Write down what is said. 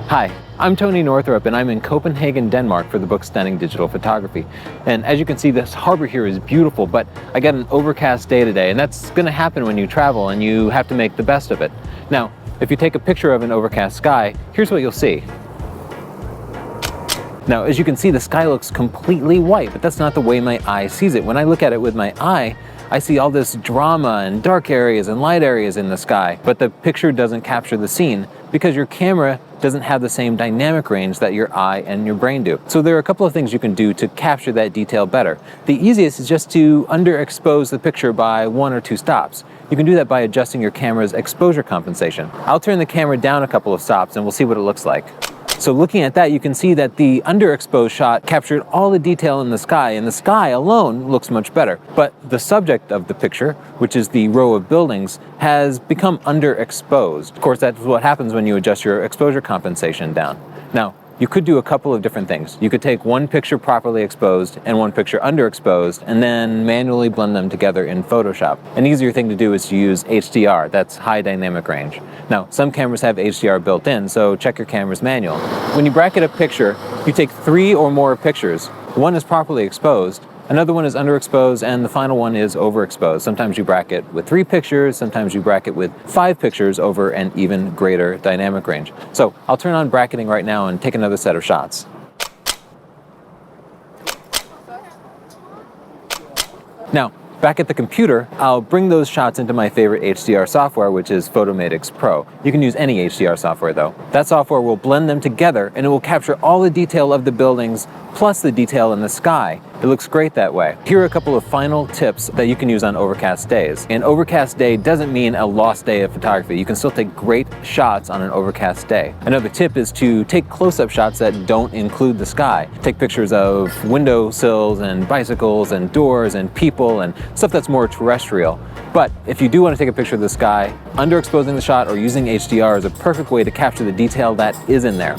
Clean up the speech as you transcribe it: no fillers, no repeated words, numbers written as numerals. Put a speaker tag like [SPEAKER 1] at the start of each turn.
[SPEAKER 1] Hi, I'm Tony Northrup and I'm in Copenhagen, Denmark for the book Stunning Digital Photography. And as you can see, this harbor here is beautiful, but I got an overcast day today, and that's going to happen when you travel and you have to make the best of it. Now, if you take a picture of an overcast sky, here's what you'll see. Now, as you can see, the sky looks completely white, but that's not the way my eye sees it. When I look at it with my eye, I see all this drama and dark areas and light areas in the sky, but the picture doesn't capture the scene because your camera doesn't have the same dynamic range that your eye and your brain do. So there are a couple of things you can do to capture that detail better. The easiest is just to underexpose the picture by 1 or 2 stops. You can do that by adjusting your camera's exposure compensation. I'll turn the camera down a couple of stops and we'll see what it looks like. So looking at that, you can see that the underexposed shot captured all the detail in the sky, and the sky alone looks much better. But the subject of the picture, which is the row of buildings, has become underexposed. Of course, that's what happens when you adjust your exposure compensation down. Now, you could do a couple of different things. You could take one picture properly exposed and one picture underexposed and then manually blend them together in Photoshop. An easier thing to do is to use HDR, that's high dynamic range. Now, some cameras have HDR built in, so check your camera's manual. When you bracket a picture, you take 3 or more pictures. One is properly exposed, another one is underexposed, and the final one is overexposed. Sometimes you bracket with 3 pictures, sometimes you bracket with 5 pictures over an even greater dynamic range. So I'll turn on bracketing right now and take another set of shots. Now, back at the computer, I'll bring those shots into my favorite HDR software, which is Photomatix Pro. You can use any HDR software though. That software will blend them together and it will capture all the detail of the buildings plus the detail in the sky. It looks great that way. Here are a couple of final tips that you can use on overcast days. An overcast day doesn't mean a lost day of photography. You can still take great shots on an overcast day. Another tip is to take close-up shots that don't include the sky. Take pictures of windowsills and bicycles and doors and people and stuff that's more terrestrial. But if you do want to take a picture of the sky, underexposing the shot or using HDR is a perfect way to capture the detail that is in there.